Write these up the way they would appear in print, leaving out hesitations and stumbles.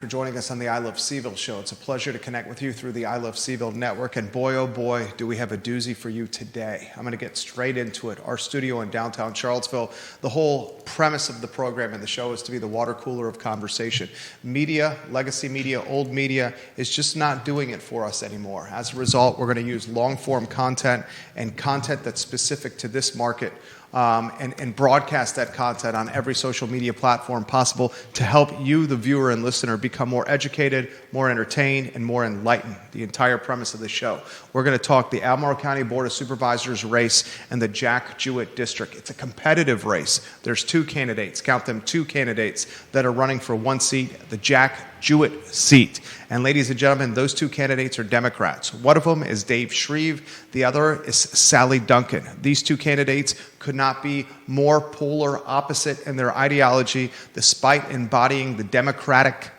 For joining us on the I Love CVille Show. It's a pleasure to connect with you through the I Love CVille Network, and boy, oh boy, do we have a doozy for you today. I'm going to get straight into it. Our studio in downtown Charlottesville, the whole premise of the program and the show is to be the water cooler of conversation. Media, legacy media, old media is just not doing it for us anymore. As a result, we're going to use long-form content and content that's specific to this market. And broadcast that content on every social media platform possible to help you, the viewer and listener, become more educated, more entertained, and more enlightened. The entire premise of the show. We're going to talk the Albemarle County Board of Supervisors race and the Jack Jewett District. It's a competitive race. There's two candidates, count them, two candidates that are running for one seat, the Jack Jewett seat. And ladies and gentlemen, those two candidates are Democrats. One of them is Dave Shreve. The other is Sally Duncan. These two candidates could not be more polar opposite in their ideology, despite embodying the Democrat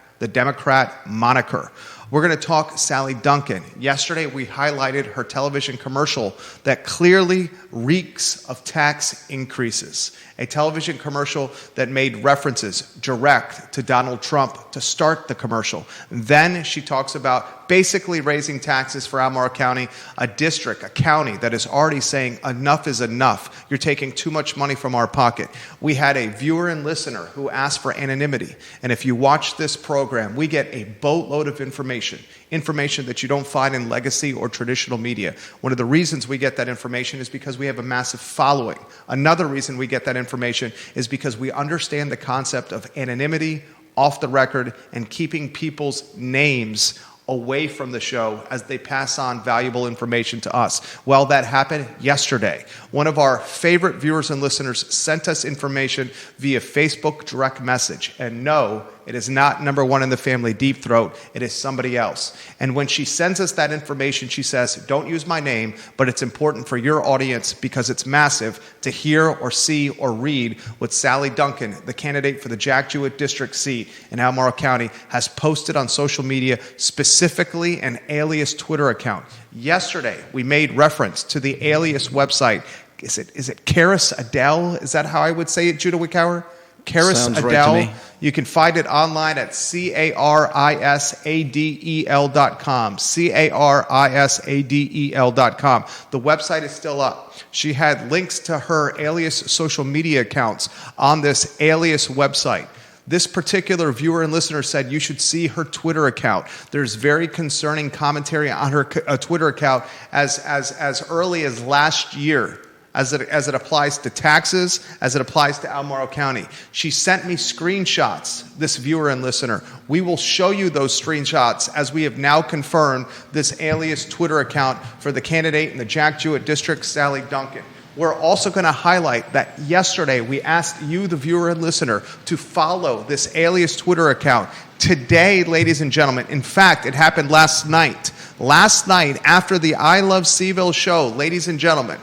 moniker. We're going to talk Sally Duncan. Yesterday, we highlighted her television commercial that clearly reeks of tax increases. A television commercial that made references direct to Donald Trump to start the commercial. Then she talks about basically raising taxes for Albemarle County, a district, a county that is already saying enough is enough. You're taking too much money from our pocket. We had a viewer and listener who asked for anonymity. And if you watch this program, we get a boatload of information that you don't find in legacy or traditional media. One of the reasons we get that information is because we have a massive following. Another reason we get that information is because we understand the concept of anonymity, off the record, and keeping people's names away from the show as they pass on valuable information to us. Well, that happened yesterday. One of our favorite viewers and listeners sent us information via Facebook direct message. And no, it is not number one in the family Deep Throat. It is somebody else. And when she sends us that information, she says, don't use my name, but it's important for your audience because it's massive to hear or see or read what Sally Duncan, the candidate for the Jack Jewett District seat in Albemarle County, has posted on social media, specifically an Alias Twitter account. Yesterday, we made reference to the Alias website. Is it Karis Adele? Is that how I would say it, Judah Wickower? Karis Adele. Right, you can find it online at CARISADEL.com. CARISADEL.com. The website is still up. She had links to her Alias social media accounts on this Alias website. This particular viewer and listener said you should see her Twitter account. There's very concerning commentary on her Twitter account as early as last year. As it applies to taxes, as it applies to Albemarle County. She sent me screenshots, this viewer and listener. We will show you those screenshots as we have now confirmed this Alias Twitter account for the candidate in the Jack Jewett District, Sally Duncan. We're also going to highlight that yesterday we asked you, the viewer and listener, to follow this Alias Twitter account. Today, ladies and gentlemen, in fact, it happened last night. Last night, after the I Love CVille show, ladies and gentlemen,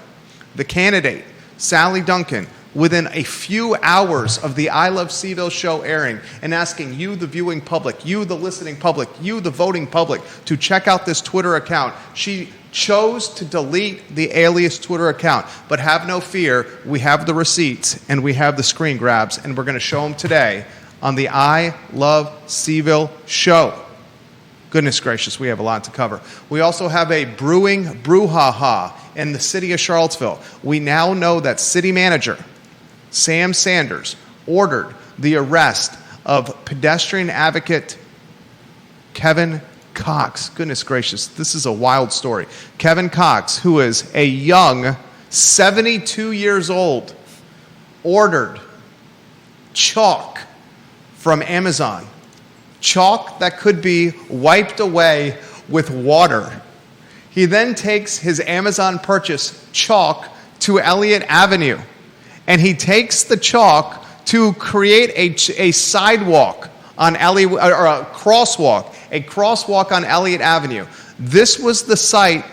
the candidate, Sally Duncan, within a few hours of the I Love CVille show airing and asking you, the viewing public, you, the listening public, you, the voting public, to check out this Twitter account, she chose to delete the Alias Twitter account. But have no fear, we have the receipts and we have the screen grabs, and we're going to show them today on the I Love CVille show. Goodness gracious, we have a lot to cover. We also have a brewing brouhaha in the city of Charlottesville. We now know that city manager Sam Sanders ordered the arrest of pedestrian advocate Kevin Cox. Goodness gracious, this is a wild story. Kevin Cox, who is a young 72 years old, ordered chalk from Amazon. Chalk that could be wiped away with water. He then takes his Amazon purchase chalk to Elliott Avenue, and he takes the chalk to create a sidewalk on or a crosswalk on Elliott Avenue. This was the site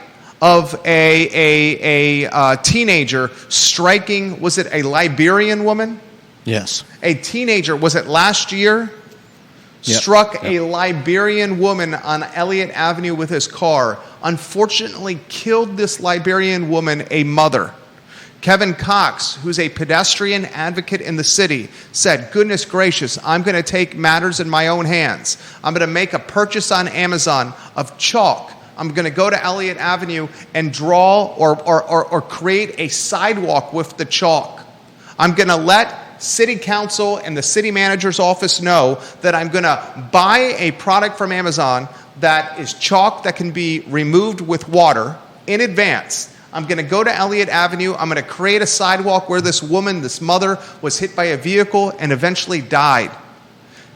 of a teenager striking, was it a Liberian woman? Yes. A teenager, was it last year? Yep. Struck a Liberian woman on Elliott Avenue with his car. Unfortunately, killed this Liberian woman, a mother. Kevin Cox, who's a pedestrian advocate in the city, said, goodness gracious, I'm going to take matters in my own hands. I'm going to make a purchase on Amazon of chalk. I'm going to go to Elliott Avenue and draw or create a sidewalk with the chalk. I'm going to let city council and the city manager's office know that I'm going to buy a product from Amazon that is chalk that can be removed with water in advance. I'm going to go to Elliott Avenue. I'm going to create a sidewalk where this woman, this mother, was hit by a vehicle and eventually died.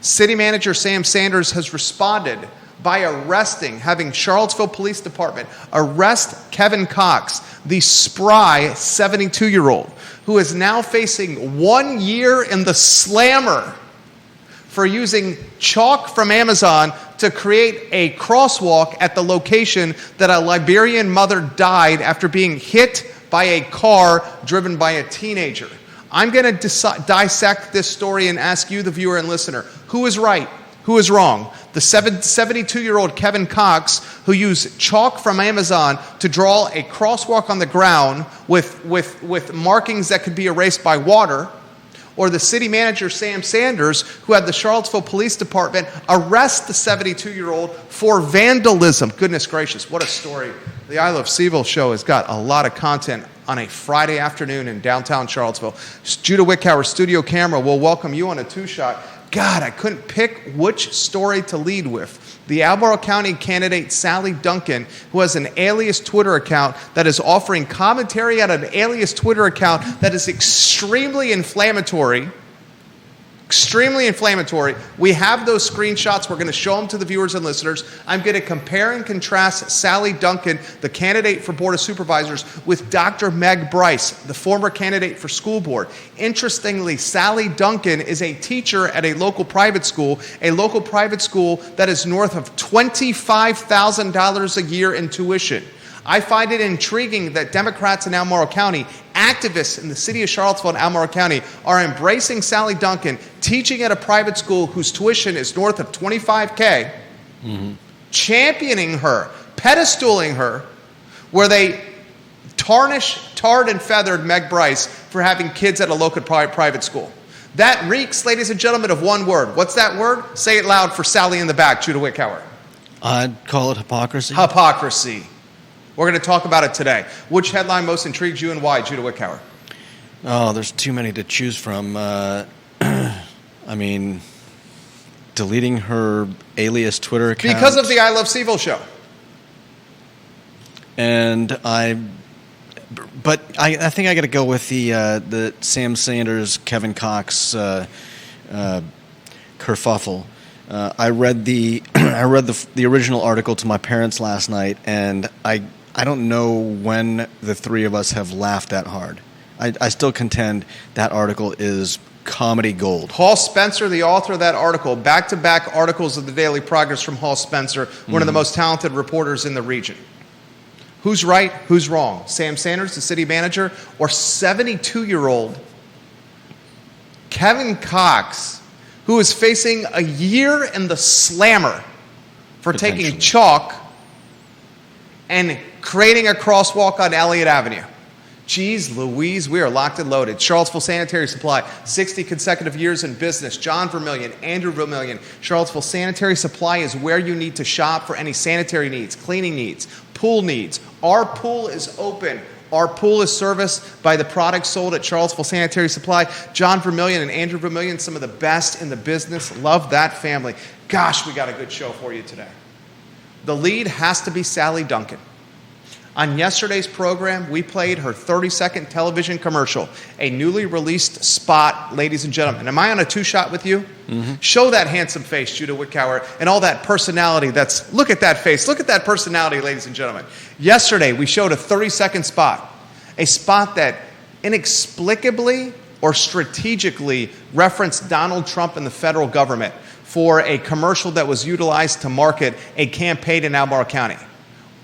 City Manager Sam Sanders has responded by having Charlottesville Police Department arrest Kevin Cox, the spry 72-year-old, who is now facing 1 year in the slammer for using chalk from Amazon to create a crosswalk at the location that a Liberian mother died after being hit by a car driven by a teenager. I'm going to dissect this story and ask you, the viewer and listener, who is right, who is wrong? The 72-year-old Kevin Cox, who used chalk from Amazon to draw a crosswalk on the ground with markings that could be erased by water, or the city manager, Sam Sanders, who had the Charlottesville Police Department arrest the 72-year-old for vandalism. Goodness gracious, what a story. The I Love CVille show has got a lot of content on a Friday afternoon in downtown Charlottesville. Judah Wickhauer, studio camera, will welcome you on a two-shot. God, I couldn't pick which story to lead with. The Albemarle County candidate Sally Duncan, who has an Alias Twitter account that is offering commentary on an Alias Twitter account that is extremely inflammatory. Extremely inflammatory. We have those screenshots. We're going to show them to the viewers and listeners. I'm going to compare and contrast Sally Duncan, the candidate for Board of Supervisors, with Dr. Meg Bryce, the former candidate for school board. Interestingly, Sally Duncan is a teacher at a local private school that is north of $25,000 a year in tuition. I find it intriguing that Democrats in Albemarle County, activists in the city of Charlottesville and Albemarle County, are embracing Sally Duncan, teaching at a private school whose tuition is north of $25K, championing her, pedestaling her, where they tarred and feathered Meg Bryce for having kids at a local private school. That reeks, ladies and gentlemen, of one word. What's that word? Say it loud for Sally in the back, Judah Wickhauer. I'd call it hypocrisy. Hypocrisy. We're going to talk about it today. Which headline most intrigues you and why, Judah Wickhauer? Oh, there's too many to choose from. I mean, deleting her Alias Twitter account. Because of the I Love CVille show. And I think I got to go with the Sam Sanders, Kevin Cox kerfuffle. I read the original article to my parents last night, and I don't know when the three of us have laughed that hard. I still contend that article is comedy gold. Paul Spencer, the author of that article, back-to-back articles of the Daily Progress from Paul Spencer, one of the most talented reporters in the region. Who's right? Who's wrong? Sam Sanders, the city manager, or 72-year-old Kevin Cox, who is facing a year in the slammer for taking chalk and creating a crosswalk on Elliott Avenue? Jeez Louise, we are locked and loaded. Charlottesville Sanitary Supply, 60 consecutive years in business. John Vermillion, Andrew Vermillion. Charlottesville Sanitary Supply is where you need to shop for any sanitary needs, cleaning needs, pool needs. Our pool is open. Our pool is serviced by the products sold at Charlottesville Sanitary Supply. John Vermillion and Andrew Vermillion, some of the best in the business. Love that family. Gosh, we got a good show for you today. The lead has to be Sally Duncan. On yesterday's program, we played her 30-second television commercial, a newly released spot, ladies and gentlemen. Am I on a two-shot with you? Show that handsome face, Judah Wickhauer, and all that personality. Look at that face. Look at that personality, ladies and gentlemen. Yesterday, we showed a 30-second spot, a spot that inexplicably or strategically referenced Donald Trump and the federal government for a commercial that was utilized to market a campaign in Albemarle County.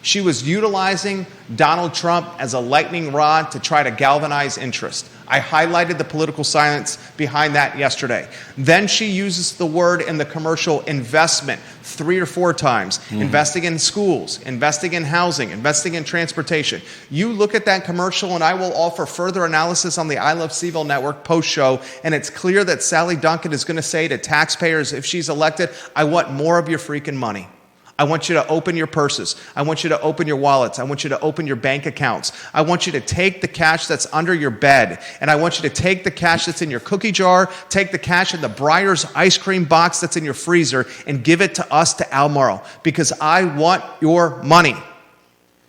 She was utilizing Donald Trump as a lightning rod to try to galvanize interest. I highlighted the political science behind that yesterday. Then she uses the word in the commercial investment 3 or 4 times. Investing in schools, investing in housing, investing in transportation. You look at that commercial and I will offer further analysis on the I Love CVille Network post-show, and it's clear that Sally Duncan is going to say to taxpayers if she's elected, I want more of your freaking money. I want you to open your purses. I want you to open your wallets. I want you to open your bank accounts. I want you to take the cash that's under your bed, and I want you to take the cash that's in your cookie jar, take the cash in the Breyers ice cream box that's in your freezer, and give it to us, to Albemarle, because I want your money.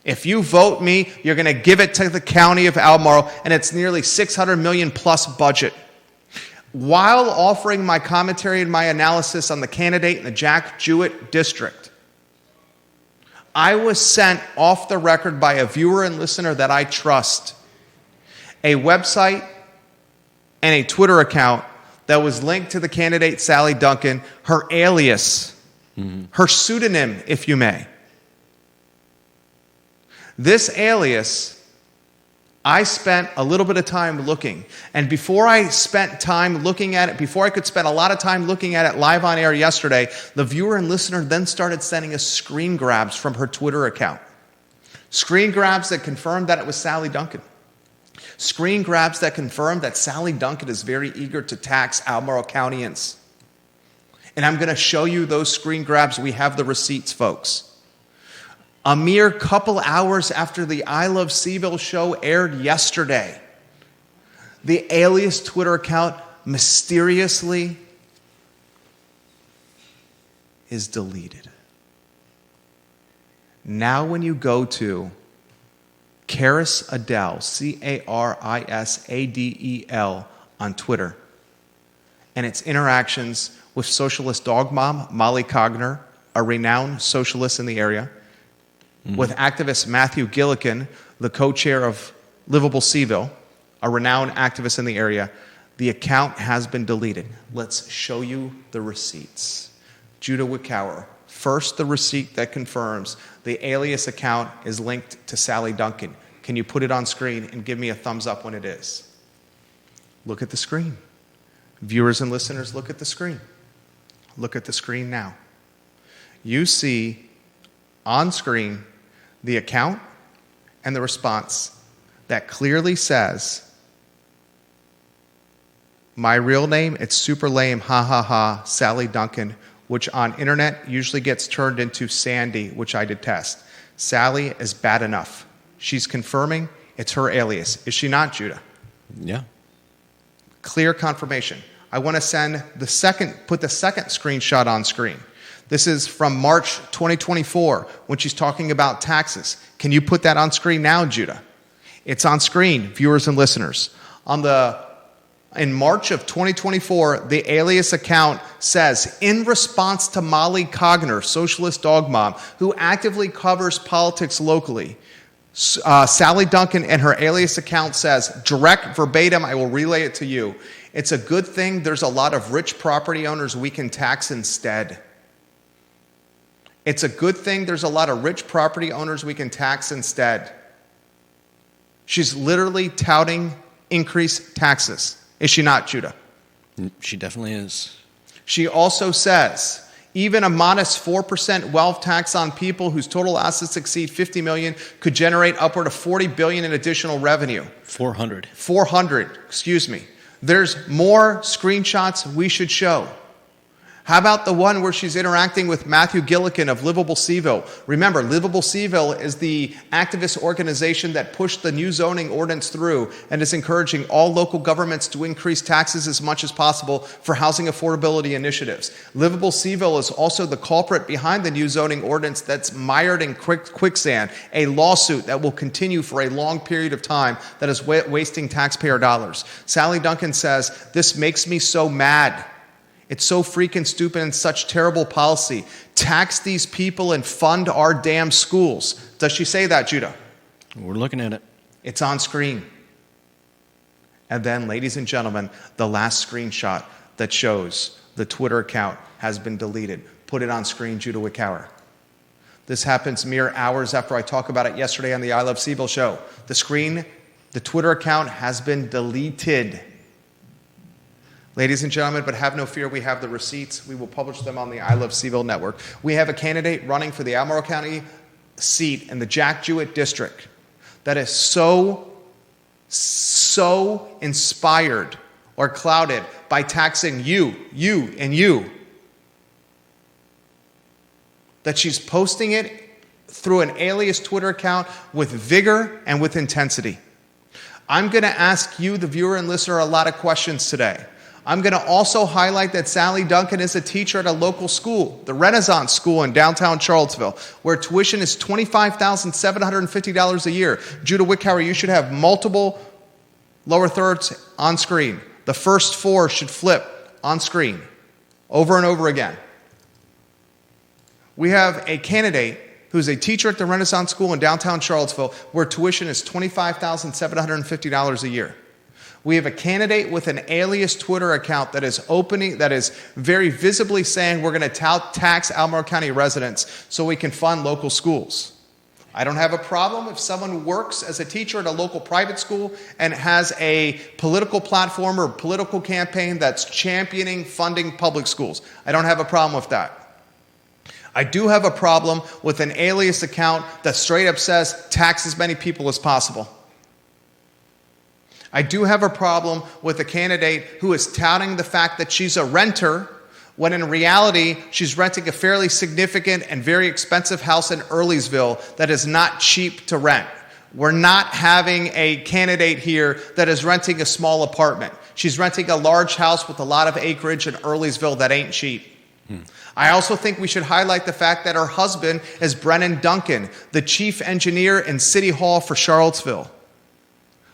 If you vote me, you're going to give it to the county of Albemarle, and it's nearly $600 million plus budget. While offering my commentary and my analysis on the candidate in the Jack Jewett district, I was sent off the record by a viewer and listener that I trust a website and a Twitter account that was linked to the candidate Sally Duncan, her alias, her pseudonym, if you may. This alias, I spent a little bit of time looking. And before I spent time looking at it, before I could spend a lot of time looking at it live on air yesterday, the viewer and listener then started sending us screen grabs from her Twitter account. Screen grabs that confirmed that it was Sally Duncan. Screen grabs that confirmed that Sally Duncan is very eager to tax Albemarle Countyans. And I'm going to show you those screen grabs. We have the receipts, folks. A mere couple hours after the I Love CVille show aired yesterday, the Alias Twitter account mysteriously is deleted. Now when you go to Caris Adele, Carisadel on Twitter, and its interactions with socialist dog mom Molly Cogner, a renowned socialist in the area, with activist Matthew Gillikin, the co-chair of Livable CVille, a renowned activist in the area, the account has been deleted. Let's show you the receipts. Judah Wickower, first the receipt that confirms the Alias account is linked to Sally Duncan. Can you put it on screen and give me a thumbs up when it is? Look at the screen. Viewers and listeners, look at the screen. Look at the screen now. You see on screen the account and the response that clearly says, my real name, it's super lame, ha ha ha, Sally Duncan, which on internet usually gets turned into Sandy, which I detest. Sally is bad enough. She's confirming it's her alias. Is she not, Judah? Yeah. Clear confirmation. I want to put the second screenshot on screen. This is from March 2024 when she's talking about taxes. Can you put that on screen now, Judah? It's on screen, viewers and listeners. In March of 2024, the Alias account says, in response to Molly Cogner, socialist dog mom, who actively covers politics locally, Sally Duncan and her Alias account says, direct verbatim, I will relay it to you. It's a good thing there's a lot of rich property owners we can tax instead. It's a good thing there's a lot of rich property owners we can tax instead. She's literally touting increased taxes. Is she not, Judah? She definitely is. She also says, even a modest 4% wealth tax on people whose total assets exceed $50 million could generate upward of $40 billion in additional revenue. 400, excuse me. There's more screenshots we should show. How about the one where she's interacting with Matthew Gillikin of Livable CVille? Remember, Livable CVille is the activist organization that pushed the new zoning ordinance through and is encouraging all local governments to increase taxes as much as possible for housing affordability initiatives. Livable CVille is also the culprit behind the new zoning ordinance that's mired in quicksand, a lawsuit that will continue for a long period of time that is wasting taxpayer dollars. Sally Duncan says, this makes me so mad. It's so freaking stupid and such terrible policy. Tax these people and fund our damn schools. Does she say that, Judah? We're looking at it. It's on screen. And then, ladies and gentlemen, the last screenshot that shows the Twitter account has been deleted. Put it on screen, Judah Wickower. This happens mere hours after I talked about it yesterday on the I Love CVille show. The The Twitter account has been deleted. Ladies and gentlemen, but have no fear, we have the receipts. We will publish them on the I Love CVille Network. We have a candidate running for the Albemarle County seat in the Jack Jewett District that is so inspired or clouded by taxing you, and you, that she's posting it through an alias Twitter account with vigor and with intensity. I'm going to ask you, the viewer and listener, a lot of questions today. I'm going to also highlight that Sally Duncan is a teacher at a local school, the Renaissance School in downtown Charlottesville, where tuition is $25,750 a year. Judah Wickhauer, you should have multiple lower thirds on screen. The first four should flip on screen over and over again. We have a candidate who's a teacher at the Renaissance School in downtown Charlottesville, where tuition is $25,750 a year. We have a candidate with an alias Twitter account that is very visibly saying we're going to tax Albemarle County residents so we can fund local schools. I don't have a problem if someone works as a teacher at a local private school and has a political platform or political campaign that's championing funding public schools. I don't have a problem with that. I do have a problem with an alias account that straight up says tax as many people as possible. I do have a problem with a candidate who is touting the fact that she's a renter when in reality she's renting a fairly significant and very expensive house in Earlysville that is not cheap to rent. We're not having a candidate here that is renting a small apartment. She's renting a large house with a lot of acreage in Earlysville that ain't cheap. I also think we should highlight the fact that her husband is Brennan Duncan, the chief engineer in City Hall for Charlottesville.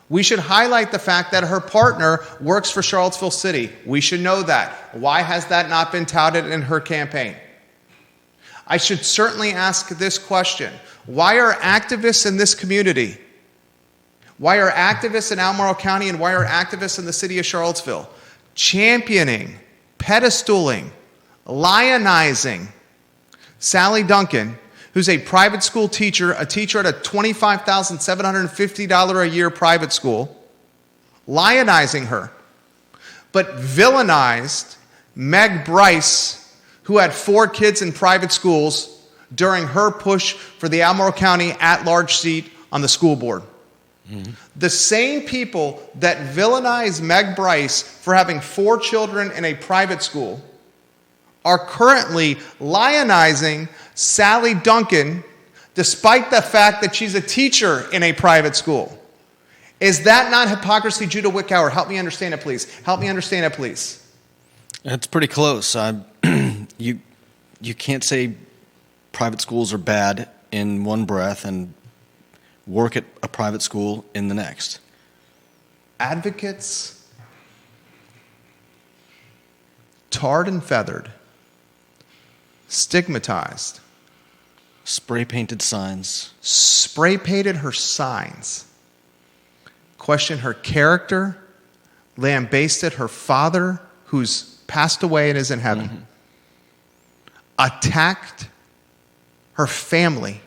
We should highlight the fact that her partner works for Charlottesville City. We should know that. Why has that not been touted in her campaign? I should certainly ask this question. Why are activists in this community, why are activists in Albemarle County and why are activists in the city of Charlottesville championing, pedestaling, lionizing Sally Duncan, who's a private school teacher, a teacher at a $25,750 a year private school, lionizing her, but villainized Meg Bryce, who had 4 kids in private schools during her push for the Albemarle County at-large seat on the school board. Mm-hmm. The same people that villainize Meg Bryce for having 4 children in a private school are currently lionizing Sally Duncan, despite the fact that she's a teacher in a private school. Is that not hypocrisy, Judah Wickhauer? Help me understand it, please. Help me understand it, please. It's pretty close. You can't say private schools are bad in one breath and work at a private school in the next. Advocates, tarred and feathered, stigmatized, spray-painted signs. Spray-painted her signs. Questioned her character. Lambasted her father, who's passed away and is in heaven. Mm-hmm. Attacked her family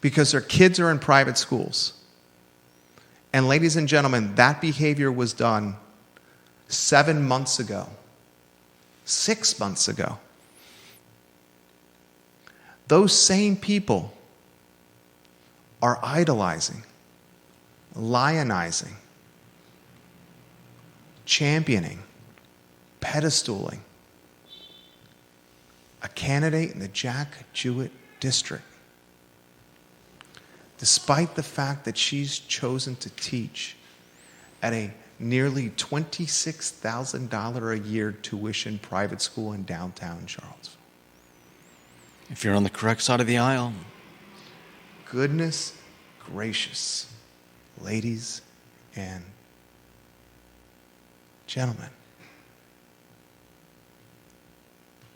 because their kids are in private schools. And ladies and gentlemen, that behavior was done 7 months ago. 6 months ago. Those same people are idolizing, lionizing, championing, pedestaling a candidate in the Jack Jewett district, despite the fact that she's chosen to teach at a nearly $26,000 a year tuition private school in downtown Charlottesville. If you're on the correct side of the aisle. Goodness gracious, ladies and gentlemen.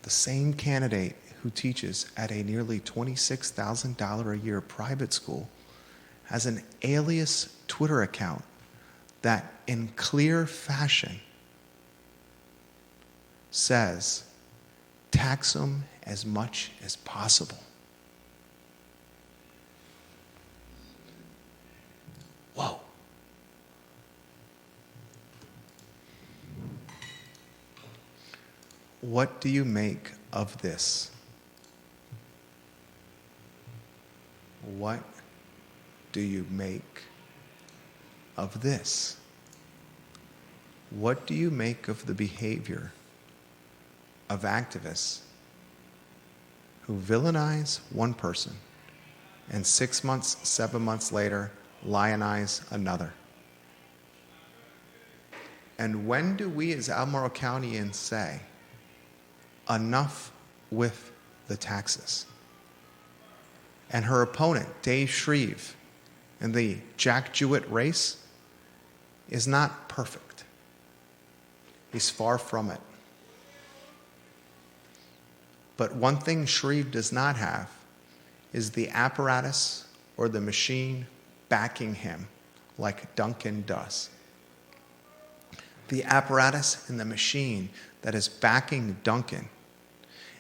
The same candidate who teaches at a nearly $26,000 a year private school has an alias Twitter account that in clear fashion says, tax them as much as possible. Whoa. What do you make of this? What do you make of this? What do you make of the behavior of activists who villainize one person and 6 months, 7 months later, lionize another? And when do we as Albemarle Countyans say, enough with the taxes? And her opponent, Dave Shreve, in the Jack Jewett race, is not perfect. He's far from it. But one thing Shreve does not have is the apparatus or the machine backing him like Duncan does. The apparatus and the machine that is backing Duncan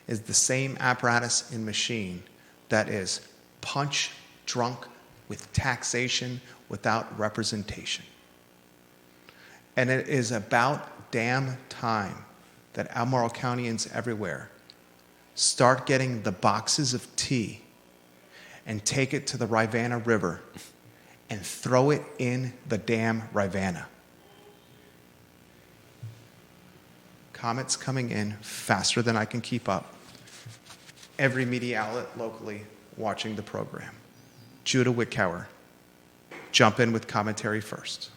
is the same apparatus and machine that is punch drunk with taxation without representation. And it is about damn time that Albemarle Countyans everywhere start getting the boxes of tea and take it to the Rivanna River and throw it in the damn Rivanna. Comments coming in faster than I can keep up. Every media outlet locally watching the program. Judah Wickhauer, jump in with commentary first.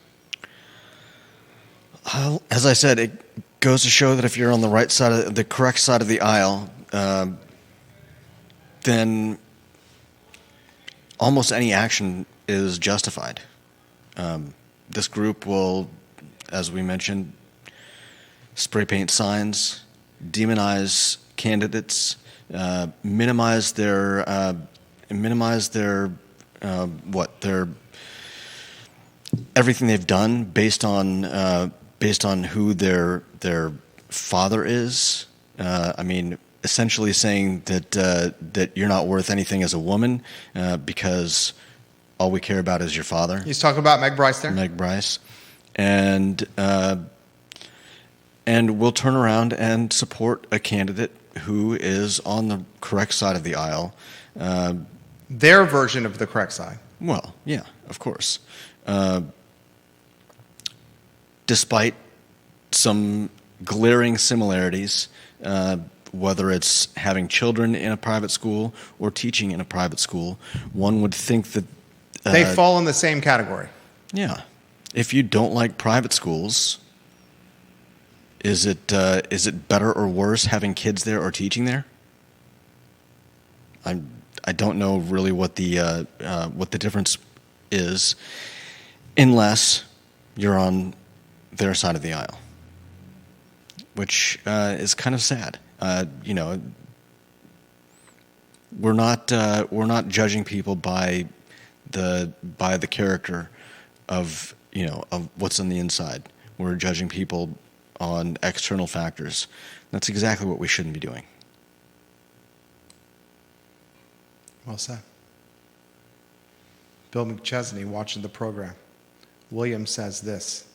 As I said, it goes to show that if you're on the right side of the correct side of the aisle, then almost any action is justified. This group will, as we mentioned, spray paint signs, demonize candidates, minimize their everything they've done based on who their father is. I mean, essentially saying that you're not worth anything as a woman because all we care about is your father. He's talking about Meg Bryce there. Meg Bryce, and we'll turn around and support a candidate who is on the correct side of the aisle. Their version of the correct side. Well, yeah, of course. Despite some glaring similarities, whether it's having children in a private school or teaching in a private school, one would think that they fall in the same category. Yeah. If you don't like private schools, is it better or worse having kids there or teaching there? I don't know really what the difference is, unless you're on their side of the aisle, which is kind of sad. We're not judging people by the character of what's on the inside. We're judging people on external factors. That's exactly what we shouldn't be doing. Well said. Bill McChesney watching the program. William says this.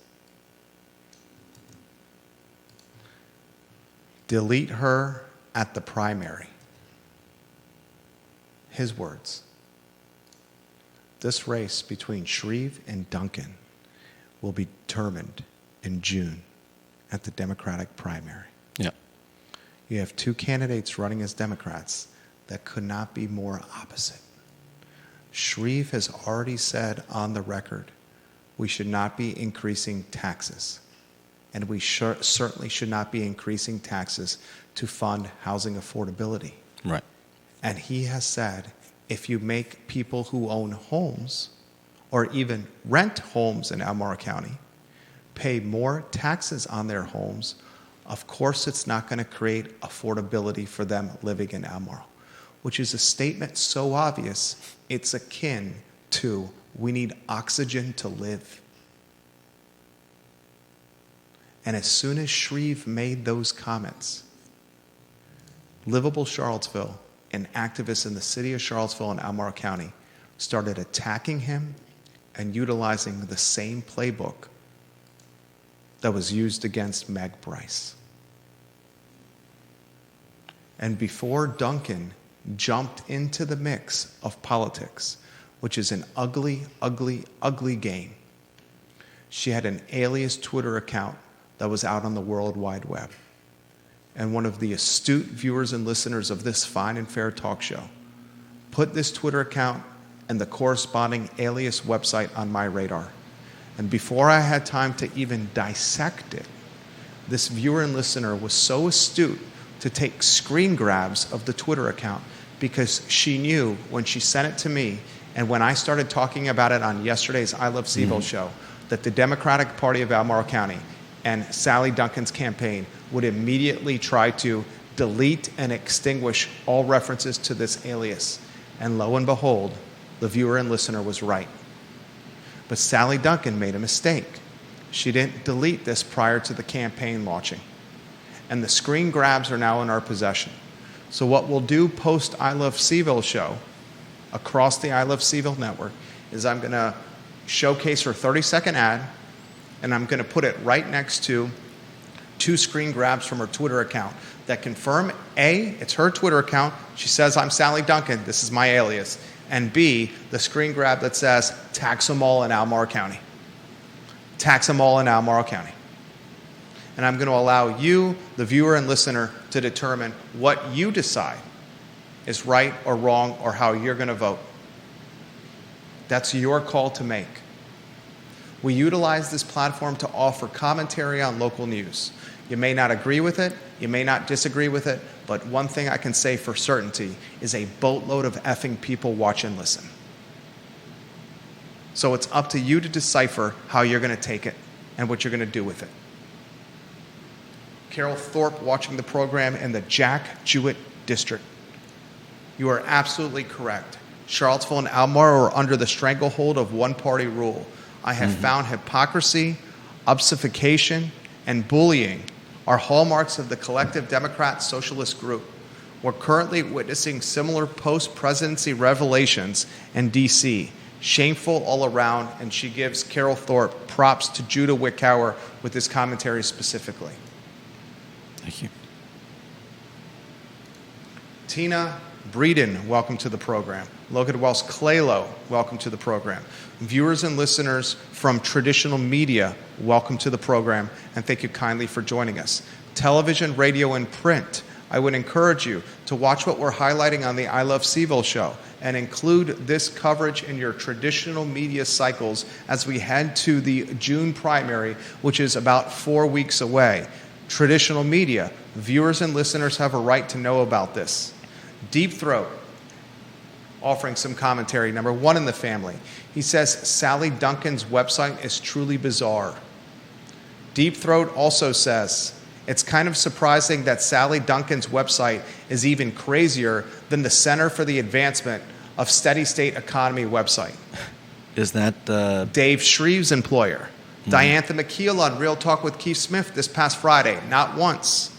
Delete her at the primary. His words. This race between Shreve and Duncan will be determined in June at the Democratic primary. Yeah. You have two candidates running as Democrats that could not be more opposite. Shreve has already said on the record we should not be increasing taxes, and we certainly should not be increasing taxes to fund housing affordability. Right. And he has said if you make people who own homes or even rent homes in Albemarle County pay more taxes on their homes, of course it's not going to create affordability for them living in Albemarle, which is a statement so obvious it's akin to we need oxygen to live. And as soon as Shreve made those comments, Livable Charlottesville and activists in the city of Charlottesville and Albemarle County started attacking him and utilizing the same playbook that was used against Meg Bryce. And before Duncan jumped into the mix of politics, which is an ugly, ugly, ugly game, she had an Alias Twitter account that was out on the World Wide Web. And one of the astute viewers and listeners of this fine and fair talk show put this Twitter account and the corresponding Alias website on my radar. And before I had time to even dissect it, this viewer and listener was so astute to take screen grabs of the Twitter account because she knew when she sent it to me and when I started talking about it on yesterday's I Love CVille show that the Democratic Party of Albemarle County and Sally Duncan's campaign would immediately try to delete and extinguish all references to this alias. And lo and behold, the viewer and listener was right. But Sally Duncan made a mistake. She didn't delete this prior to the campaign launching. And the screen grabs are now in our possession. So what we'll do post I Love CVille show across the I Love CVille network is I'm going to showcase her 30-second ad, and I'm going to put it right next to 2 screen grabs from her Twitter account that confirm, A, it's her Twitter account. She says, I'm Sally Duncan. This is my alias. And B, the screen grab that says, tax them all in Albemarle County. Tax them all in Albemarle County. And I'm going to allow you, the viewer and listener, to determine what you decide is right or wrong or how you're going to vote. That's your call to make. We utilize this platform to offer commentary on local news. You may not agree with it, you may not disagree with it, but one thing I can say for certainty is a boatload of effing people watch and listen. So it's up to you to decipher how you're going to take it and what you're going to do with it. Carol Thorpe watching the program in the Jack Jewett District. You are absolutely correct. Charlottesville and Albemarle are under the stranglehold of one-party rule. I have found hypocrisy, obfuscation, and bullying are hallmarks of the collective Democrat Socialist group. We're currently witnessing similar post-presidency revelations in D.C. Shameful all around, and she gives Carol Thorpe props to Judah Wickower with this commentary specifically. Thank you. Tina Breeden, welcome to the program. Logan Wells Claylow, welcome to the program. Viewers and listeners from traditional media, welcome to the program, and thank you kindly for joining us. Television, radio, and print, I would encourage you to watch what we're highlighting on the I Love CVille show and include this coverage in your traditional media cycles as we head to the June primary, which is about 4 weeks away. Traditional media, viewers and listeners have a right to know about this. Deep Throat, offering some commentary, number 1 in the family. He says, Sally Duncan's website is truly bizarre. Deep Throat also says, it's kind of surprising that Sally Duncan's website is even crazier than the Center for the Advancement of Steady State Economy website. Is that Dave Shreve's employer. Diantha McKeel on Real Talk with Keith Smith this past Friday. Not once,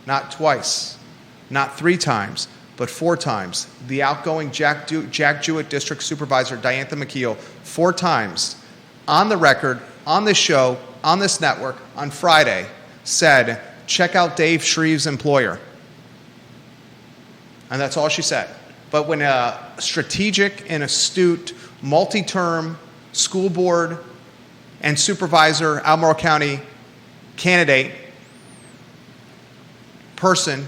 not twice, not 3 times, but 4 times. The outgoing Jack Jewett District Supervisor, Diantha McKeel, 4 times on the record, on this show, on this network, on Friday, said, check out Dave Shreve's employer. And that's all she said. But when a strategic and astute, multi-term school board and supervisor, Albemarle County candidate, person,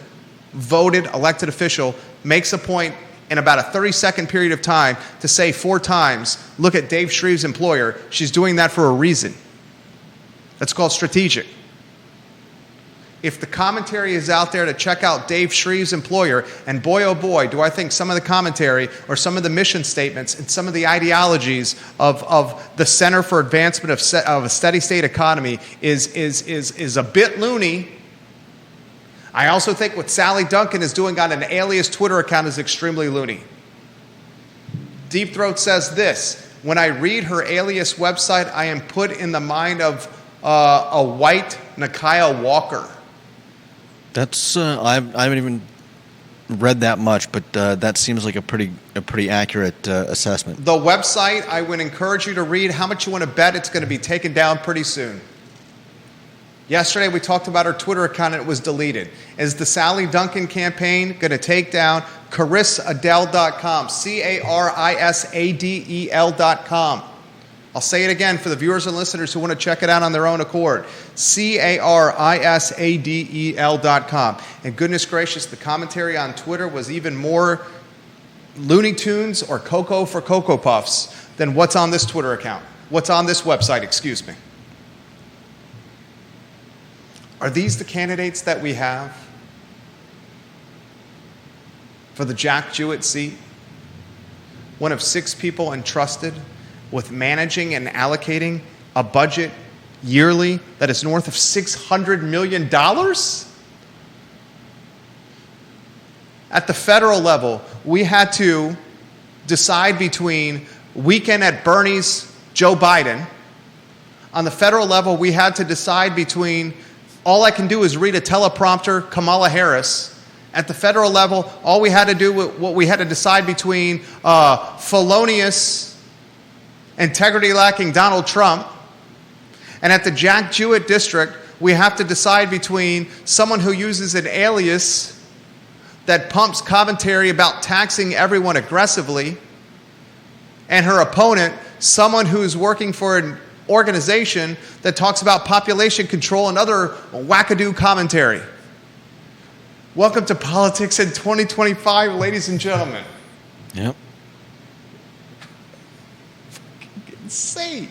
voted, elected official, makes a point in about a 30-second period of time to say 4 times, look at Dave Shreve's employer, she's doing that for a reason. That's called strategic. If the commentary is out there to check out Dave Shreve's employer, and boy, oh boy, do I think some of the commentary or some of the mission statements and some of the ideologies of the Center for Advancement of a Steady State Economy is a bit loony. I also think what Sally Duncan is doing on an Alias Twitter account is extremely loony. Deep Throat says this, when I read her Alias website, I am put in the mind of a white Nakia Walker. That's I haven't even read that much, but that seems like a pretty accurate assessment. The website, I would encourage you to read. How much you want to bet it's going to be taken down pretty soon? Yesterday, we talked about her Twitter account and it was deleted. Is the Sally Duncan campaign going to take down CarisAdele.com? CarisAdele.com. I'll say it again for the viewers and listeners who want to check it out on their own accord. CarisAdele.com. And goodness gracious, the commentary on Twitter was even more Looney Tunes or Cocoa for Cocoa Puffs than what's on this Twitter account. What's on this website, excuse me. Are these the candidates that we have for the Jack Jewett seat? One of 6 people entrusted with managing and allocating a budget yearly that is north of $600 million? At the federal level, we had to decide between Weekend at Bernie's Joe Biden. On the federal level, we had to decide between all I can do is read a teleprompter, Kamala Harris. At the federal level, all we had to do, what we had to decide between felonious, integrity-lacking Donald Trump. And at the Jack Jewett district, we have to decide between someone who uses an alias that pumps commentary about taxing everyone aggressively and her opponent, someone who's working for an organization that talks about population control and other wackadoo commentary. Welcome to politics in 2025, ladies and gentlemen. Yep. Insane.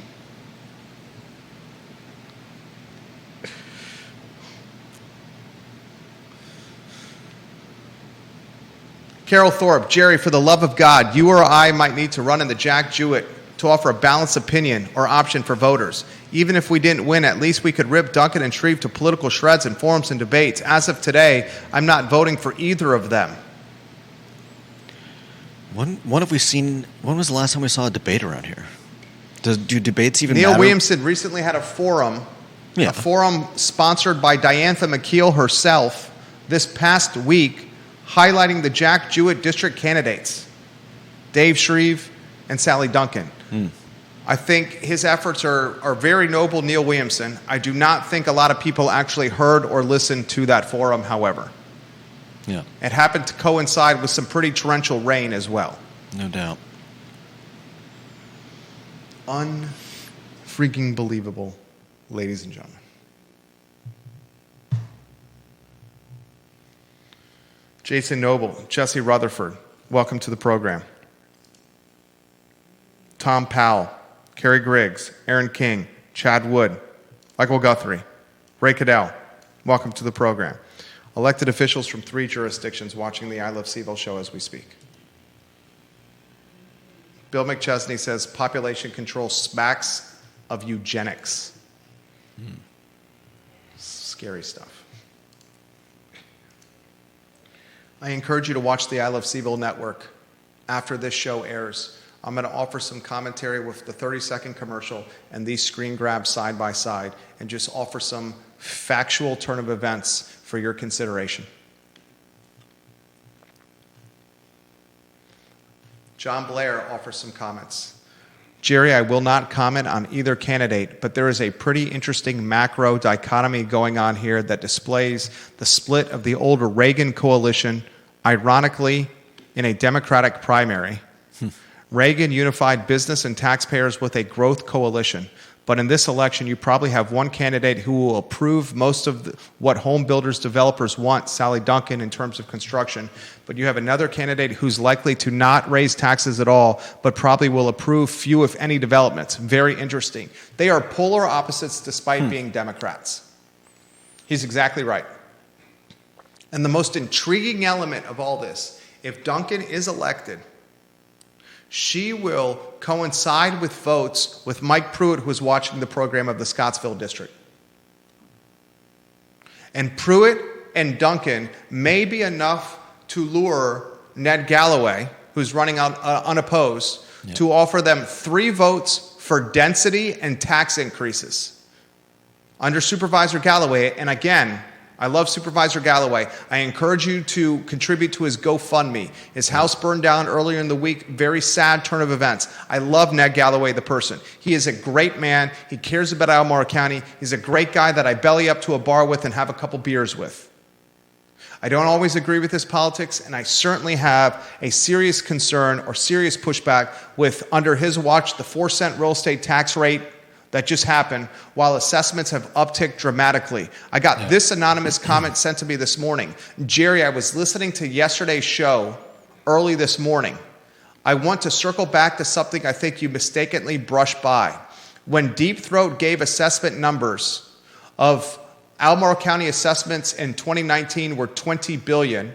Carol Thorpe, Jerry, for the love of God, you or I might need to run in the Jack Jewett to offer a balanced opinion or option for voters. Even if we didn't win, at least we could rip Duncan and Shreve to political shreds in forums and debates. As of today, I'm not voting for either of them. When have we seen? When was the last time we saw a debate around here? Do debates even Neil matter? Williamson recently had a forum sponsored by Diantha McKeel herself this past week, highlighting the Jack Jewett district candidates, Dave Shreve and Sally Duncan. I think his efforts are very noble, Neil Williamson. I do not think a lot of people actually heard or listened to that forum, however. Yeah. It happened to coincide with some pretty torrential rain as well. No doubt. Unfreaking believable, ladies and gentlemen. Jason Noble, Jesse Rutherford, welcome to the program. Tom Powell, Kerry Griggs, Aaron King, Chad Wood, Michael Guthrie, Ray Cadell, welcome to the program. Elected officials from 3 jurisdictions watching the I Love CVille show as we speak. Bill McChesney says population control smacks of eugenics. Scary stuff. I encourage you to watch the I Love CVille Network after this show airs. I'm going to offer some commentary with the 30-second commercial and these screen grabs side by side and just offer some factual turn of events for your consideration. John Blair offers some comments. Jerry, I will not comment on either candidate, but there is a pretty interesting macro dichotomy going on here that displays the split of the older Reagan coalition, ironically, in a Democratic primary. Reagan unified business and taxpayers with a growth coalition. But in this election, you probably have one candidate who will approve most of what home builders, developers want, Sally Duncan, in terms of construction. But you have another candidate who's likely to not raise taxes at all, but probably will approve few, if any, developments. Very interesting. They are polar opposites despite being Democrats. He's exactly right. And the most intriguing element of all this, if Duncan is elected, she will coincide with votes with Mike Pruitt, who is watching the program of the Scottsville district. And Pruitt and Duncan may be enough to lure Ned Galloway, who's running out unopposed, to offer them 3 votes for density and tax increases. Under Supervisor Galloway, and again, I love Supervisor Galloway. I encourage you to contribute to his GoFundMe. His house burned down earlier in the week. Very sad turn of events. I love Ned Galloway, the person. He is a great man. He cares about Albemarle County. He's a great guy that I belly up to a bar with and have a couple beers with. I don't always agree with his politics, and I certainly have a serious concern or serious pushback with, under his watch, the 4-cent real estate tax rate that just happened, while assessments have upticked dramatically. I got this anonymous comment sent to me this morning. Jerry, I was listening to yesterday's show early this morning. I want to circle back to something I think you mistakenly brushed by. When Deep Throat gave assessment numbers of Albemarle County assessments in 2019 were $20 billion,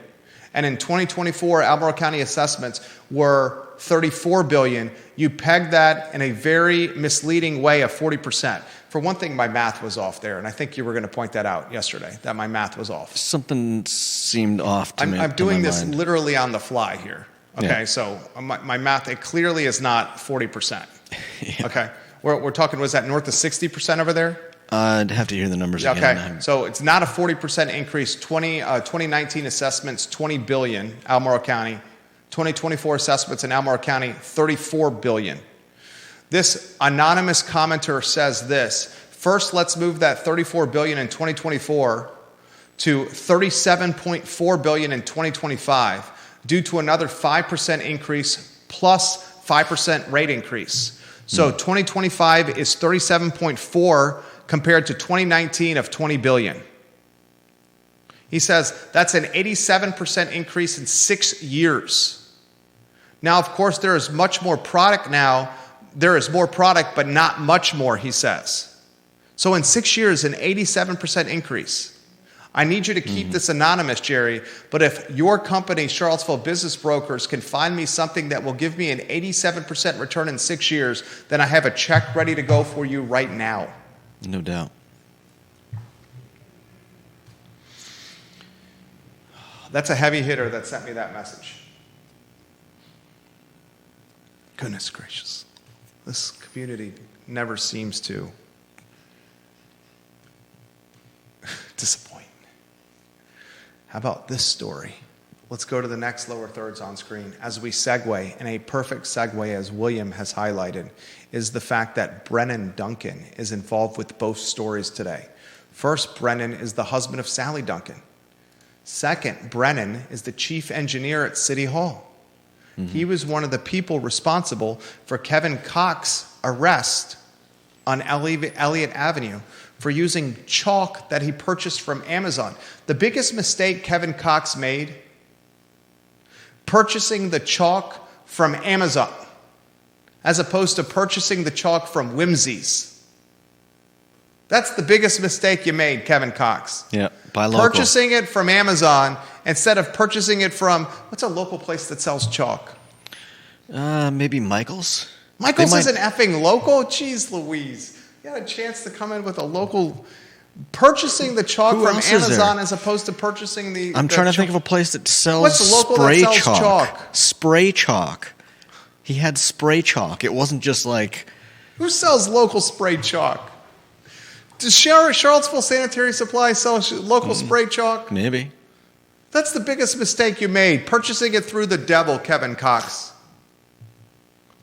and in 2024, Albemarle County assessments were $34 billion. You pegged that in a very misleading way of 40%. For one thing, my math was off there, and I think you were going to point that out yesterday, that my math was off. Something seemed off to me. I'm doing this mind. literally on the fly here. Okay, Yeah. so my math, it clearly is not 40%. Yeah. Okay, we're talking, was that north of 60% over there? I'd have to hear the numbers again. Okay, so it's not a 40% increase. 2019 assessments, $20 billion, Albemarle County. 2024 assessments in Albemarle County, $34 billion. This anonymous commenter says this: first, let's move that $34 billion in 2024 to $37.4 billion in 2025 due to another 5% increase plus 5% rate increase. So 2025 is 37.4 compared to 2019 of $20 billion. He says that's an 87% increase in 6 years. Now, of course, there is much more product now. There is more product, but not much more, he says. So in 6 years, an 87% increase. I need you to keep this anonymous, Jerry, but if your company, Charlottesville Business Brokers, can find me something that will give me an 87% return in 6 years, then I have a check ready to go for you right now. No doubt. That's a heavy hitter that sent me that message. Goodness gracious. This community never seems to disappoint. How about this story? Let's go to the next lower thirds on screen. As we segue, and a perfect segue, as William has highlighted, is the fact that Brennan Duncan is involved with both stories today. First, Brennan is the husband of Sally Duncan. Second, Brennan is the chief engineer at City Hall. He was one of the people responsible for Kevin Cox's arrest on Elliott Avenue for using chalk that he purchased from Amazon. The biggest mistake Kevin Cox made, purchasing the chalk from Amazon, as opposed to purchasing the chalk from Whimsy's. That's the biggest mistake you made, Kevin Cox. Yeah, buy local. Purchasing it from Amazon instead of purchasing it from, what's a local place that sells chalk? Maybe Michael's? Michael's isn't effing local? Jeez Louise. You had a chance to come in with a local, purchasing the chalk Who from else is Amazon there? as opposed to purchasing the I'm trying to think of a place that sells What's the local spray that sells chalk. chalk? Spray chalk. He had spray chalk. It wasn't just like... Who sells local spray chalk? Does Charlottesville Sanitary Supply sell local spray chalk? Maybe. That's the biggest mistake you made, purchasing it through the devil, Kevin Cox.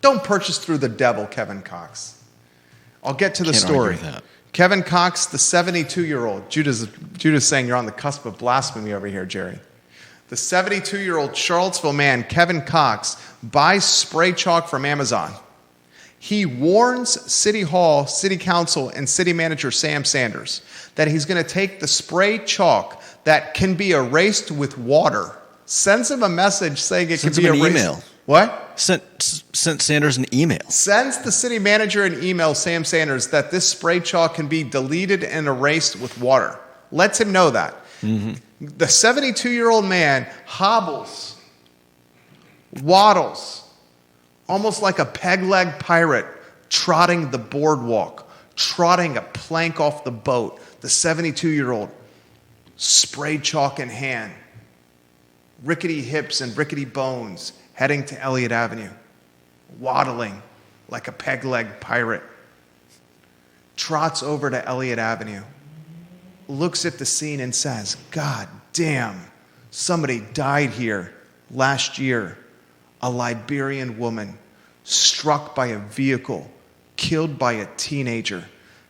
Don't purchase through the devil, Kevin Cox. I'll get to the Can't story. argue with that. Kevin Cox, the 72-year-old. Judah's saying you're on the cusp of blasphemy over here, Jerry. The 72-year-old Charlottesville man, Kevin Cox, buys spray chalk from Amazon. He warns City Hall, City Council, and City Manager Sam Sanders that he's going to take the spray chalk that can be erased with water. Sends him a message saying it Sends can be him an erased. email. What? Sent Sanders an email. Sends the city manager an email, Sam Sanders, that this spray chalk can be deleted and erased with water. Lets him know that. The 72-year-old man hobbles, waddles, almost like a peg-leg pirate, trotting the boardwalk, trotting a plank off the boat. The 72-year-old, spray chalk in hand, rickety hips and rickety bones, heading to Elliott Avenue, waddling like a peg-leg pirate, trots over to Elliott Avenue, looks at the scene and says, God damn, somebody died here last year. A Liberian woman struck by a vehicle, killed by a teenager,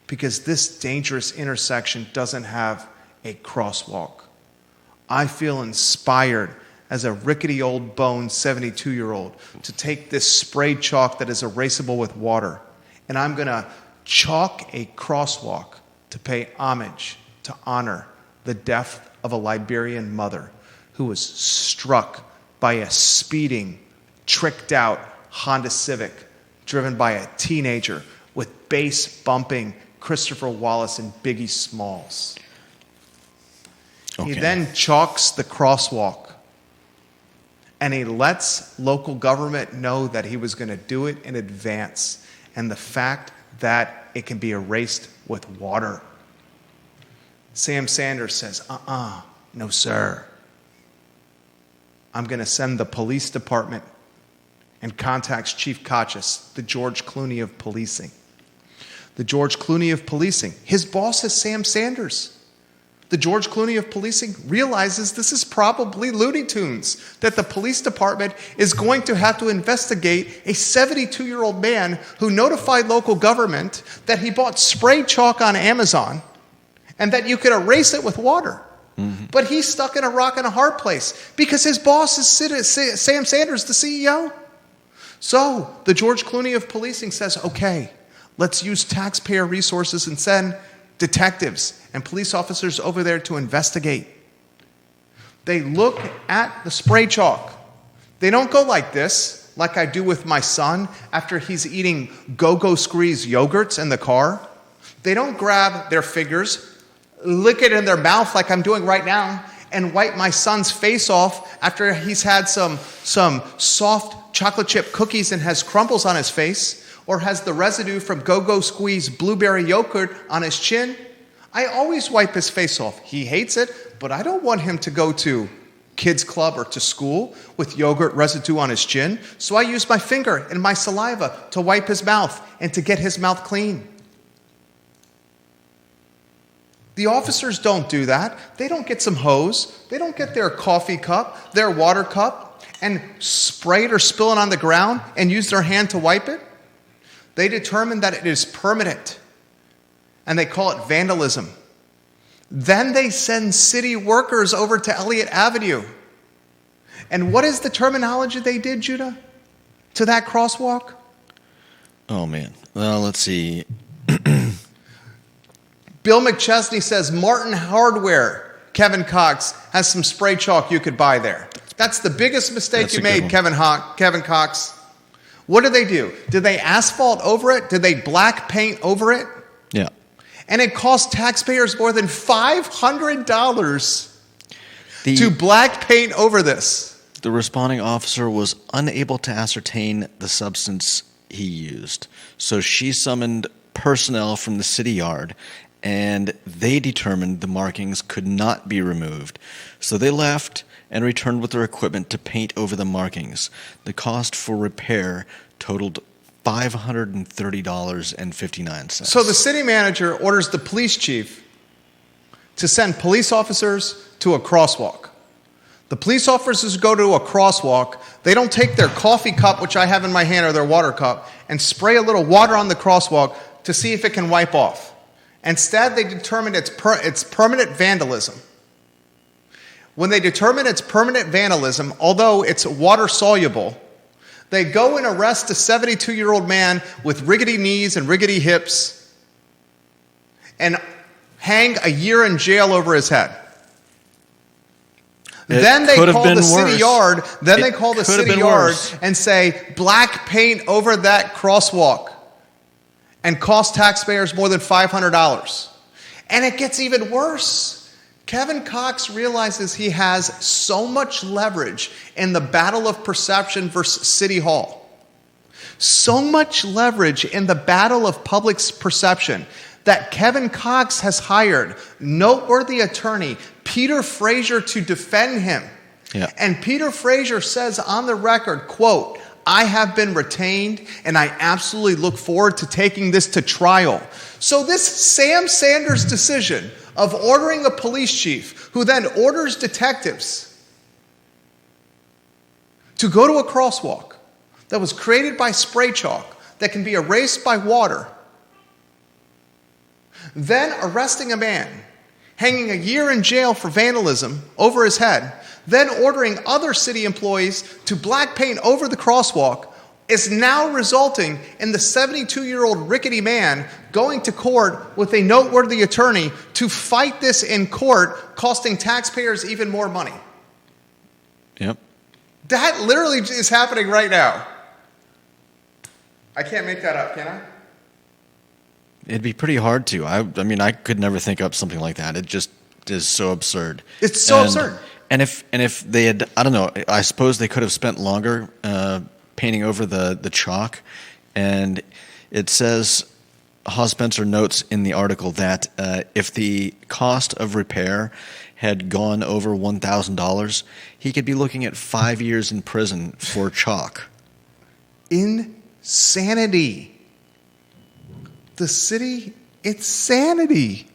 because this dangerous intersection doesn't have a crosswalk. I feel inspired as a rickety old bone 72-year-old to take this spray chalk that is erasable with water, and I'm going to chalk a crosswalk to pay homage, to honor the death of a Liberian mother who was struck by a speeding, tricked-out Honda Civic driven by a teenager with bass bumping Christopher Wallace and Biggie Smalls. Okay. He then chalks the crosswalk, and he lets local government know that he was going to do it in advance, and the fact that it can be erased with water. Sam Sanders says, no sir. I'm going to send the police department, and contacts Chief Kachis, the George Clooney of policing. The George Clooney of policing. His boss is Sam Sanders. The George Clooney of policing realizes this is probably Looney Tunes, that the police department is going to have to investigate a 72-year-old man who notified local government that he bought spray chalk on Amazon and that you could erase it with water. Mm-hmm. But he's stuck in a rock and a hard place because his boss is Sam Sanders, the CEO. So the George Clooney of policing says, okay, let's use taxpayer resources and send detectives and police officers over there to investigate. They look at the spray chalk. They don't go like this, like I do with my son after he's eating Go-Go Squeeze yogurts in the car. They don't grab their fingers, lick it in their mouth like I'm doing right now, and wipe my son's face off after he's had some soft chocolate chip cookies and has crumbles on his face, or has the residue from Go-Go Squeeze blueberry yogurt on his chin. I always wipe his face off. He hates it, but I don't want him to go to kids club or to school with yogurt residue on his chin, so I use my finger and my saliva to wipe his mouth and to get his mouth clean. The officers don't do that. They don't get some hose. They don't get their coffee cup, their water cup, and spray it or spill it on the ground and use their hand to wipe it. They determine that it is permanent, and they call it vandalism. Then they send city workers over to Elliott Avenue. And what is the terminology they did, Judah, to that crosswalk? Oh, man. Well, let's see. Bill McChesney says, Martin Hardware, Kevin Cox, has some spray chalk you could buy there. That's the biggest mistake you made, Kevin Cox. What did they do? Did they asphalt over it? Did they black paint over it? Yeah. And it cost taxpayers more than $500 to black paint over this. The responding officer was unable to ascertain the substance he used. So she summoned personnel from the city yard, and they determined the markings could not be removed. So they left and returned with their equipment to paint over the markings. The cost for repair totaled $530.59. So the city manager orders the police chief to send police officers to a crosswalk. The police officers go to a crosswalk. They don't take their coffee cup, which I have in my hand, or their water cup, and spray a little water on the crosswalk to see if it can wipe off. Instead, they determine it's permanent vandalism. When they determine it's permanent vandalism, although it's water soluble, they go and arrest a 72-year-old man with rickety knees and rickety hips and hang a year in jail over his head. Then they call the city yard. Then they call the city yard and say, black paint over that crosswalk, and cost taxpayers more than $500. And it gets even worse. Kevin Cox realizes he has so much leverage in the battle of perception versus City Hall. So much leverage in the battle of public perception that Kevin Cox has hired noteworthy attorney Peter Frazier to defend him. Yeah. And Peter Frazier says on the record, quote, I have been retained, and I absolutely look forward to taking this to trial. So this Sam Sanders decision of ordering a police chief who then orders detectives to go to a crosswalk that was created by spray chalk that can be erased by water, then arresting a man, hanging a year in jail for vandalism over his head, then ordering other city employees to black paint over the crosswalk, is now resulting in the 72-year-old rickety man going to court with a noteworthy attorney to fight this in court, costing taxpayers even more money. Yep. That literally is happening right now. I can't make that up, can I? It'd be pretty hard to. I mean, I could never think up something like that. It just is so absurd. It's so absurd. And if they had, I don't know, I suppose they could have spent longer painting over the chalk. And it says, Haas Spencer notes in the article that if the cost of repair had gone over $1,000, he could be looking at 5 years in prison for chalk. Insanity. The city, it's sanity.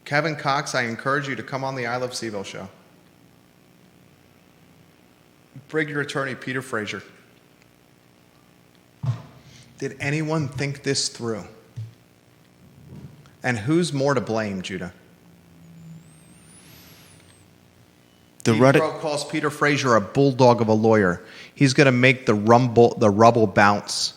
Kevin Cox, I encourage you to come on the I Love CVille show. Bring your attorney, Peter Frazier. Did anyone think this through? And who's more to blame, Judah? Reddit calls Peter Frazier a bulldog of a lawyer. He's going to make the rubble bounce.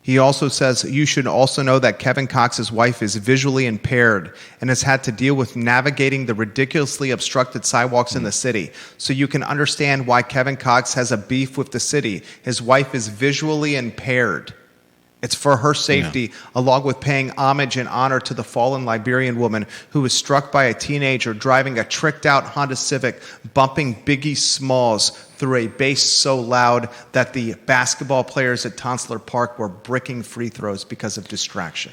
He also says, you should also know that Kevin Cox's wife is visually impaired and has had to deal with navigating the ridiculously obstructed sidewalks in the city. So you can understand why Kevin Cox has a beef with the city. His wife is visually impaired. It's for her safety, along with paying homage and honor to the fallen Liberian woman who was struck by a teenager driving a tricked-out Honda Civic, bumping Biggie Smalls through a bass so loud that the basketball players at Tonsler Park were bricking free throws because of distraction.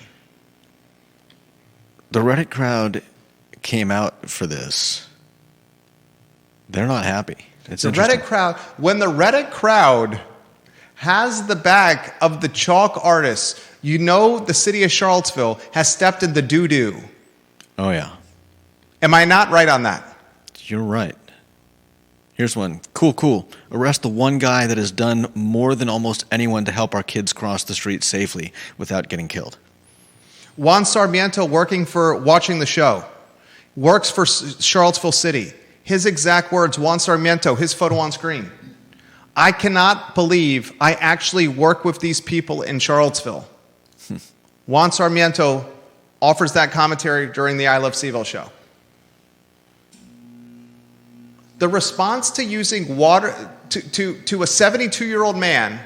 The Reddit crowd came out for this. They're not happy. It's the Reddit crowd, when the Reddit crowd has the back of the chalk artists, you know the city of Charlottesville has stepped in the doo-doo. Oh, yeah. Am I not right on that? You're right. Here's one. Cool. Arrest the one guy that has done more than almost anyone to help our kids cross the street safely without getting killed. Juan Sarmiento, watching the show, works for Charlottesville City. His exact words, Juan Sarmiento, his photo on screen. I cannot believe I actually work with these people in Charlottesville. Juan Sarmiento offers that commentary during the I Love CVille show. The response to using water, to a 72-year-old man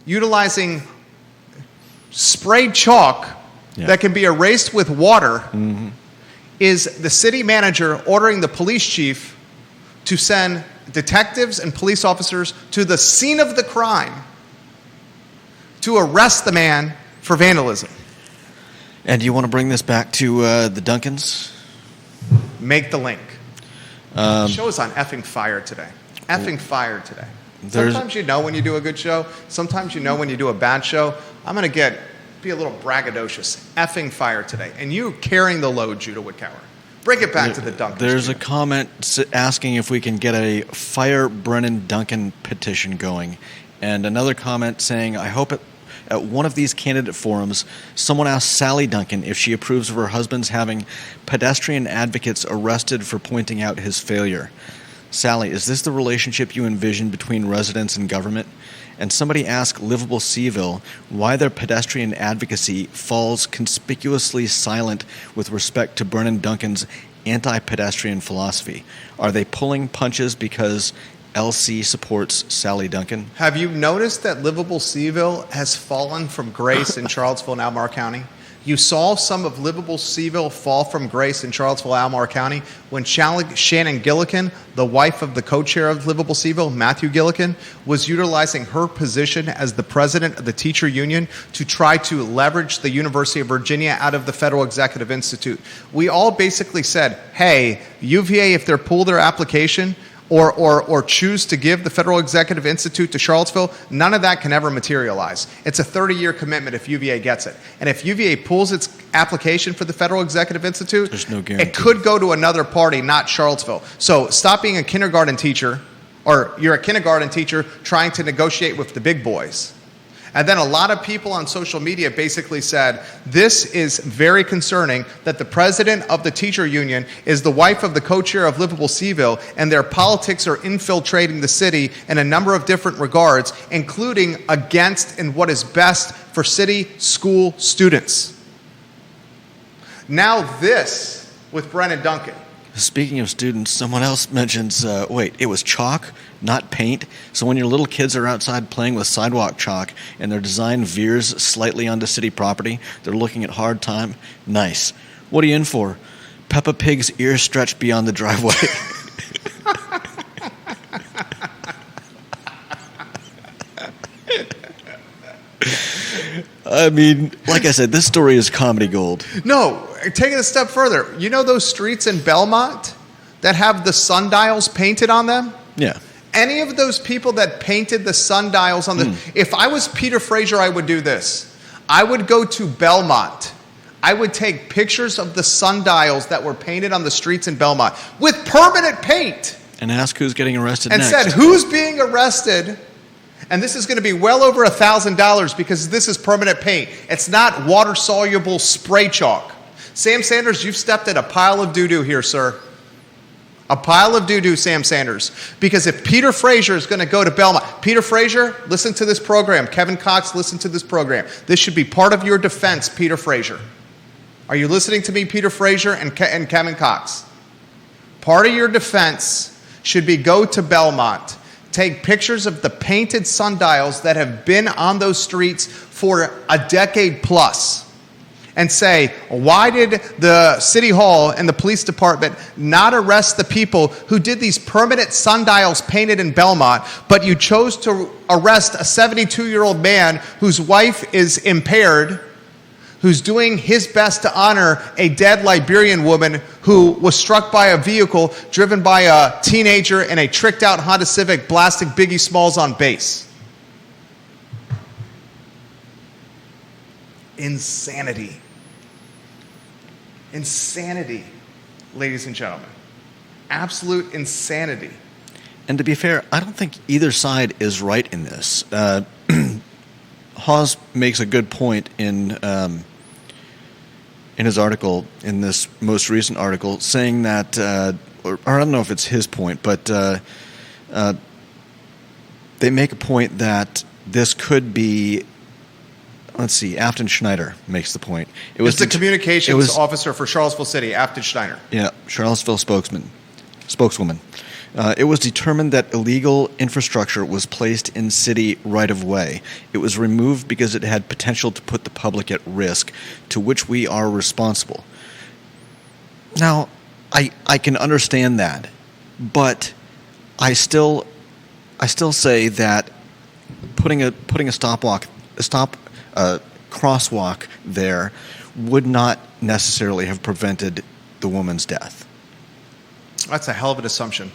utilizing sprayed chalk that can be erased with water is the city manager ordering the police chief to send detectives and police officers to the scene of the crime to arrest the man for vandalism. And do you want to bring this back to the Duncans? Make the link. The show is on effing fire today. Effing fire today. Sometimes you know when you do a good show. Sometimes you know when you do a bad show. I'm going to be a little braggadocious. Effing fire today. And you carrying the load, Judah Woodcower. Bring it back to the Duncans. There's a comment asking if we can get a Fire Brennan Duncan petition going. And another comment saying, I hope at one of these candidate forums, someone asks Sally Duncan if she approves of her husband's having pedestrian advocates arrested for pointing out his failure. Sally, is this the relationship you envision between residents and government? And somebody asked Livable CVille why their pedestrian advocacy falls conspicuously silent with respect to Brennan Duncan's anti-pedestrian philosophy. Are they pulling punches because LC supports Sally Duncan? Have you noticed that Livable CVille has fallen from grace in Charlottesville and Albemarle County? You saw some of Livable CVille fall from grace in Charlottesville, Albemarle County when Shannon Gillikin, the wife of the co-chair of Livable CVille, Matthew Gillikin, was utilizing her position as the president of the teacher union to try to leverage the University of Virginia out of the Federal Executive Institute. We all basically said, hey, UVA, if they pull their application, or choose to give the Federal Executive Institute to Charlottesville, none of that can ever materialize. It's a 30-year commitment if UVA gets it. And if UVA pulls its application for the Federal Executive Institute, there's no guarantee. It could go to another party, not Charlottesville. So stop being a kindergarten teacher, or you're a kindergarten teacher trying to negotiate with the big boys. And then a lot of people on social media basically said, this is very concerning that the president of the teacher union is the wife of the co-chair of Livable CVille, and their politics are infiltrating the city in a number of different regards, including against and what is best for city school students. Now this with Brennan Duncan. Speaking of students, someone else mentions, it was chalk, not paint. So when your little kids are outside playing with sidewalk chalk and their design veers slightly onto city property, they're looking at hard time. Nice. What are you in for? Peppa Pig's ears stretched beyond the driveway. I mean, like I said, this story is comedy gold. No, take it a step further. You know those streets in Belmont that have the sundials painted on them? Yeah. Any of those people that painted the sundials on the... If I was Peter Fraser, I would do this. I would go to Belmont. I would take pictures of the sundials that were painted on the streets in Belmont with permanent paint. And ask who's getting arrested and next. And said, who's being arrested? And this is going to be well over $1,000 because this is permanent paint. It's not water-soluble spray chalk. Sam Sanders, you've stepped in a pile of doo-doo here, sir. A pile of doo-doo, Sam Sanders. Because if Peter Fraser is going to go to Belmont, Peter Fraser, listen to this program. Kevin Cox, listen to this program. This should be part of your defense, Peter Fraser. Are you listening to me, Peter Fraser and Kevin Cox? Part of your defense should be go to Belmont. Take pictures of the painted sundials that have been on those streets for a decade plus and say, why did the City Hall and the police department not arrest the people who did these permanent sundials painted in Belmont, but you chose to arrest a 72-year-old man whose wife is impaired, who's doing his best to honor a dead Liberian woman who was struck by a vehicle driven by a teenager in a tricked-out Honda Civic blasting Biggie Smalls on bass. Insanity. Insanity, ladies and gentlemen. Absolute insanity. And to be fair, I don't think either side is right in this. Hawes makes a good point in his article, in this most recent article, saying that, or I don't know if it's his point, but they make a point that this could be, let's see, Afton Schneider makes the point. It's the communications officer for Charlottesville City, Afton Schneider. Yeah, Charlottesville spokeswoman. It was determined that illegal infrastructure was placed in city right-of-way. It was removed because it had potential to put the public at risk, to which we are responsible. Now, I can understand that, but I still say that putting a crosswalk there would not necessarily have prevented the woman's death. That's a hell of an assumption.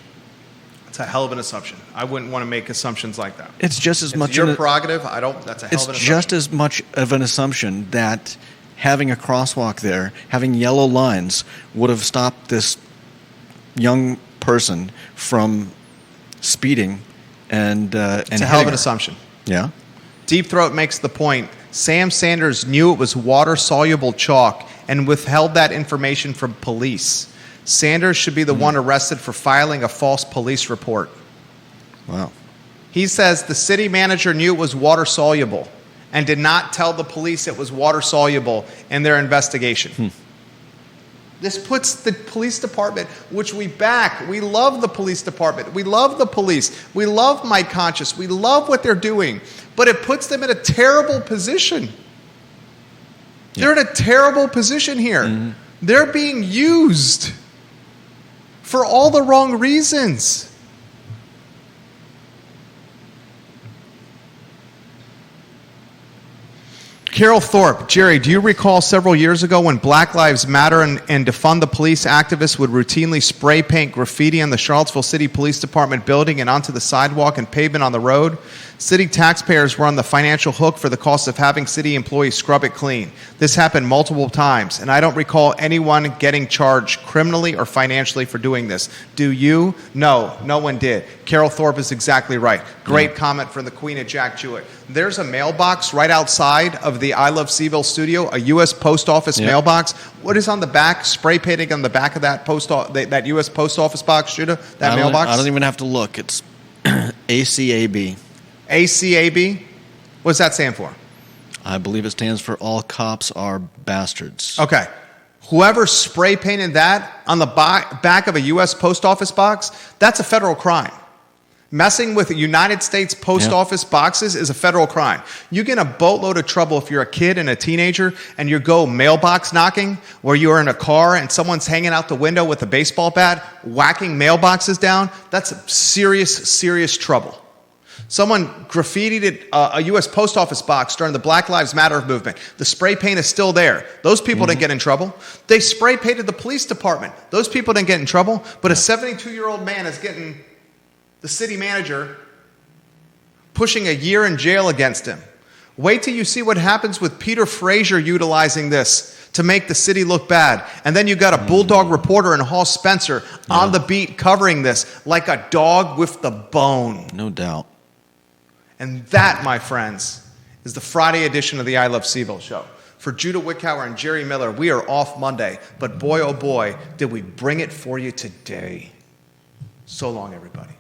It's a hell of an assumption. I wouldn't want to make assumptions like that. It's just as much your prerogative. That's a hell of an assumption. It's just as much of an assumption that having a crosswalk there, having yellow lines, would have stopped this young person from speeding and it's a hell of an assumption. Yeah. Deep Throat makes the point. Sam Sanders knew it was water-soluble chalk and withheld that information from police. Sanders should be the one arrested for filing a false police report. Wow. He says the city manager knew it was water-soluble and did not tell the police it was water-soluble in their investigation. This puts the police department, which we back. We love the police department. We love the police. We love Mike Conscious. We love what they're doing. But it puts them in a terrible position. Yeah. They're in a terrible position here. Mm-hmm. They're being used for all the wrong reasons. Carol Thorpe, Jerry, do you recall several years ago when Black Lives Matter and Defund the Police activists would routinely spray paint graffiti on the Charlottesville City Police Department building and onto the sidewalk and pavement on the road? City taxpayers were on the financial hook for the cost of having city employees scrub it clean. This happened multiple times, and I don't recall anyone getting charged criminally or financially for doing this. Do you? No, no one did. Carol Thorpe is exactly right. Great comment from the Queen of Jack Jewett. There's a mailbox right outside of the I Love CVille studio, a U.S. Post Office mailbox. What is on the back, spray painting on the back of that that U.S. Post Office box, Judah, that mailbox? I don't even have to look. It's ACAB. ACAB? What does that stand for? I believe it stands for All Cops Are Bastards. Okay. Whoever spray painted that on the back of a U.S. Post Office box, that's a federal crime. Messing with United States Post Office boxes is a federal crime. You get in a boatload of trouble if you're a kid and a teenager and you go mailbox knocking, where you're in a car and someone's hanging out the window with a baseball bat, whacking mailboxes down. That's serious, serious trouble. Someone graffitied a U.S. Post Office box during the Black Lives Matter movement. The spray paint is still there. Those people didn't get in trouble. They spray painted the police department. Those people didn't get in trouble. But a 72-year-old man is getting the city manager pushing a year in jail against him. Wait till you see what happens with Peter Frazier utilizing this to make the city look bad. And then you got a Bulldog reporter in Hall Spencer on the beat covering this like a dog with the bone. No doubt. And that, my friends, is the Friday edition of the I Love CVille Show. For Judah Wickower and Jerry Miller, we are off Monday, but boy, oh boy, did we bring it for you today. So long, everybody.